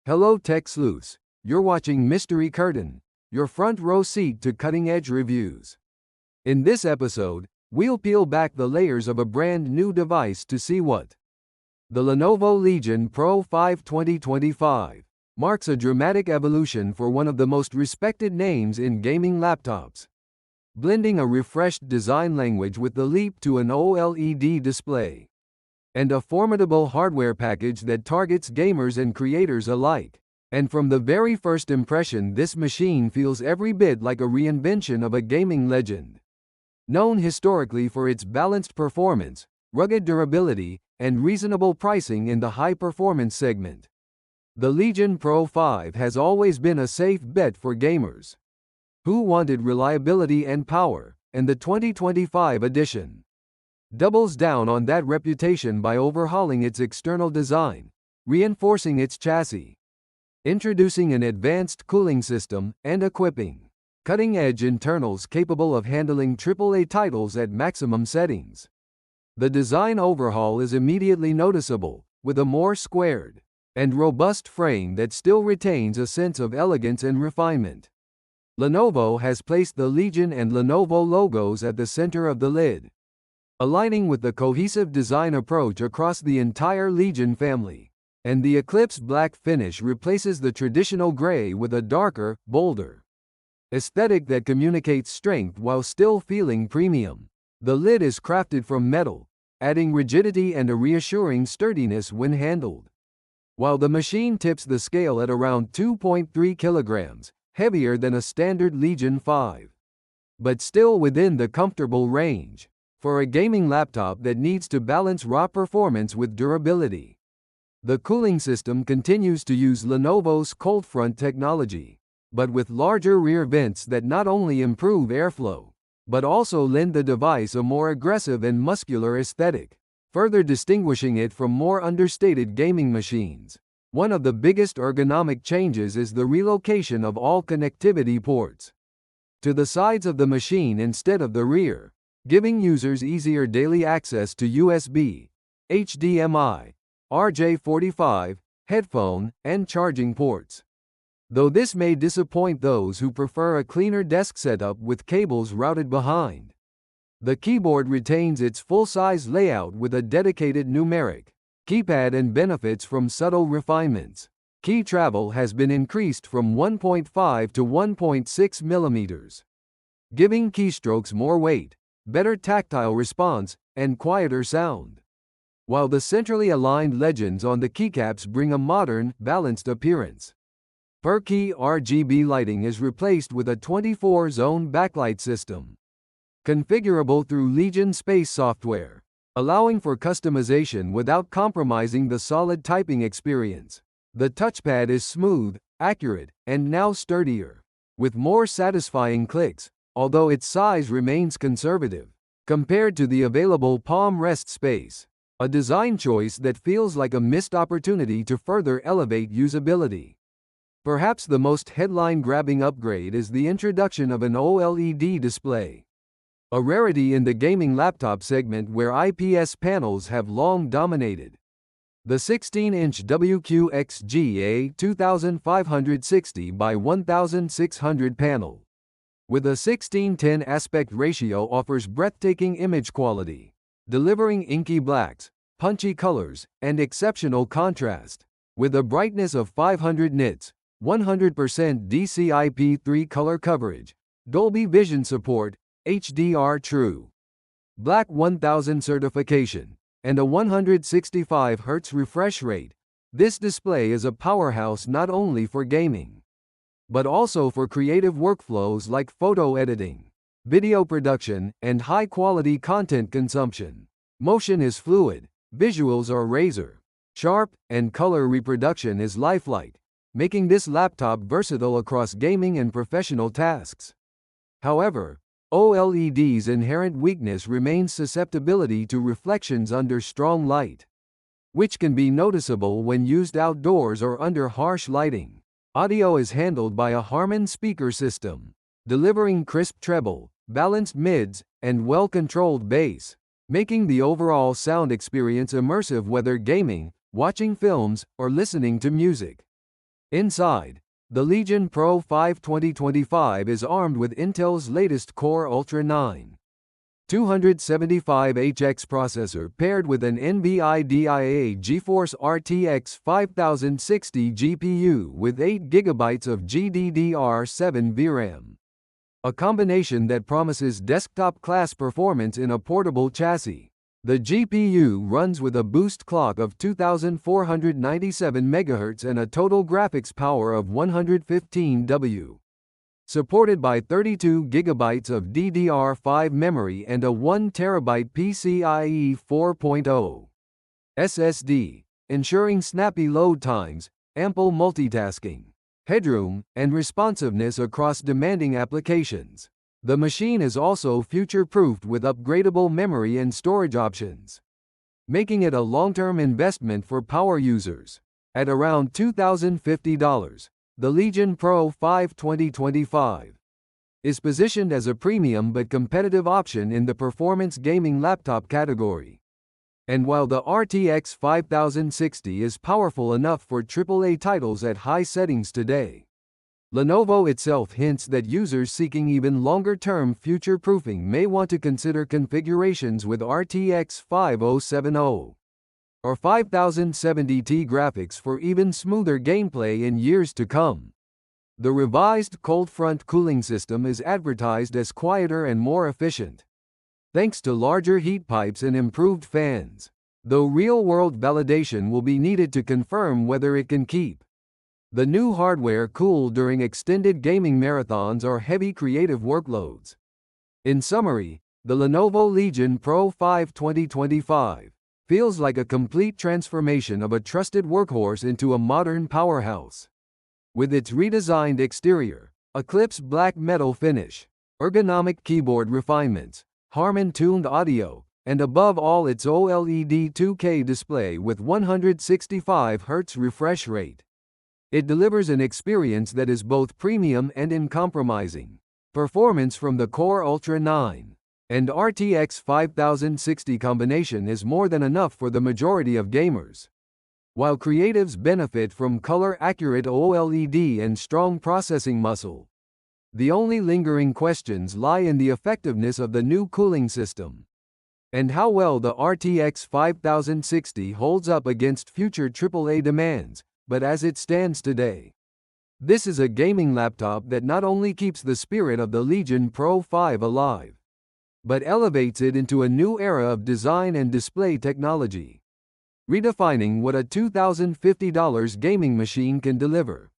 Hello Tech Sleuths, you're watching Mystery Curtain, your front row seat to cutting-edge reviews. In this episode, we'll peel back the layers of a brand new device to see what the Lenovo Legion Pro 5 2025 marks a dramatic evolution for one of the most respected names in gaming laptops. Blending a refreshed design language with the leap to an OLED display and a formidable hardware package that targets gamers and creators alike. And from the very first impression, this machine feels every bit like a reinvention of a gaming legend. Known historically for its balanced performance, rugged durability, and reasonable pricing in the high-performance segment, the Legion Pro 5 has always been a safe bet for gamers who wanted reliability and power, and the 2025 edition doubles down on that reputation by overhauling its external design, reinforcing its chassis, introducing an advanced cooling system, and equipping cutting-edge internals capable of handling AAA titles at maximum settings. The design overhaul is immediately noticeable, with a more squared and robust frame that still retains a sense of elegance and refinement. Lenovo has placed the Legion and Lenovo logos at the center of the lid, aligning with the cohesive design approach across the entire Legion family. And the Eclipse black finish replaces the traditional gray with a darker, bolder aesthetic that communicates strength while still feeling premium. The lid is crafted from metal, adding rigidity and a reassuring sturdiness when handled, while the machine tips the scale at around 2.3 kilograms, heavier than a standard Legion 5, but still within the comfortable range for a gaming laptop that needs to balance raw performance with durability. The cooling system continues to use Lenovo's cold front technology, but with larger rear vents that not only improve airflow, but also lend the device a more aggressive and muscular aesthetic, further distinguishing it from more understated gaming machines. One of the biggest ergonomic changes is the relocation of all connectivity ports to the sides of the machine instead of the rear, giving users easier daily access to USB, HDMI, RJ45, headphone, and charging ports. Though this may disappoint those who prefer a cleaner desk setup with cables routed behind, the keyboard retains its full-size layout with a dedicated numeric keypad and benefits from subtle refinements. Key travel has been increased from 1.5 to 1.6 millimeters, giving keystrokes more weight, better tactile response, and quieter sound, while the centrally aligned legends on the keycaps bring a modern, balanced appearance. Per-key RGB lighting is replaced with a 24-zone backlight system, configurable through Legion Space software, allowing for customization without compromising the solid typing experience. The touchpad is smooth, accurate, and now sturdier, with more satisfying clicks, although its size remains conservative compared to the available palm rest space, a design choice that feels like a missed opportunity to further elevate usability. Perhaps the most headline-grabbing upgrade is the introduction of an OLED display, a rarity in the gaming laptop segment where IPS panels have long dominated. The 16-inch WQXGA 2560 by 1600 panel, with a 16:10 aspect ratio, offers breathtaking image quality, delivering inky blacks, punchy colors, and exceptional contrast. With a brightness of 500 nits, 100% DCI-P3 color coverage, Dolby Vision support, HDR True Black 1000 certification, and a 165 Hz refresh rate, this display is a powerhouse not only for gaming, but also for creative workflows like photo editing, video production, and high-quality content consumption. Motion is fluid, visuals are razor sharp, and color reproduction is lifelike, making this laptop versatile across gaming and professional tasks. However, OLED's inherent weakness remains susceptibility to reflections under strong light, which can be noticeable when used outdoors or under harsh lighting. Audio is handled by a Harman speaker system, delivering crisp treble, balanced mids, and well-controlled bass, making the overall sound experience immersive whether gaming, watching films, or listening to music. Inside, the Legion Pro 5 2025 is armed with Intel's latest Core Ultra 9 275HX processor paired with an NVIDIA GeForce RTX 5060 GPU with 8GB of GDDR7 VRAM. A combination that promises desktop-class performance in a portable chassis. The GPU runs with a boost clock of 2497 MHz and a total graphics power of 115 W. Supported by 32 GB of DDR5 memory and a 1 TB PCIe 4.0 SSD, ensuring snappy load times, ample multitasking, headroom, and responsiveness across demanding applications. The machine is also future-proofed with upgradable memory and storage options, making it a long-term investment for power users. At around $2,050, the Legion Pro 5 2025 is positioned as a premium but competitive option in the performance gaming laptop category. And while the RTX 5060 is powerful enough for AAA titles at high settings today, Lenovo itself hints that users seeking even longer-term future-proofing may want to consider configurations with RTX 5070 or 5070 graphics for even smoother gameplay in years to come. The revised cold front cooling system is advertised as quieter and more efficient, thanks to larger heat pipes and improved fans, though real-world validation will be needed to confirm whether it can keep the new hardware cool during extended gaming marathons or heavy creative workloads. In summary, the Lenovo Legion Pro 5 2025 feels like a complete transformation of a trusted workhorse into a modern powerhouse. With its redesigned exterior, Eclipse black metal finish, ergonomic keyboard refinements, Harman-tuned audio, and above all its OLED 2K display with 165Hz refresh rate, it delivers an experience that is both premium and uncompromising. Performance from the Core Ultra 9 and RTX 5060 combination is more than enough for the majority of gamers, while creatives benefit from color-accurate OLED and strong processing muscle. The only lingering questions lie in the effectiveness of the new cooling system and how well the RTX 5060 holds up against future AAA demands. But as it stands today, this is a gaming laptop that not only keeps the spirit of the Legion Pro 5 alive, but elevates it into a new era of design and display technology, redefining what a $2,050 gaming machine can deliver.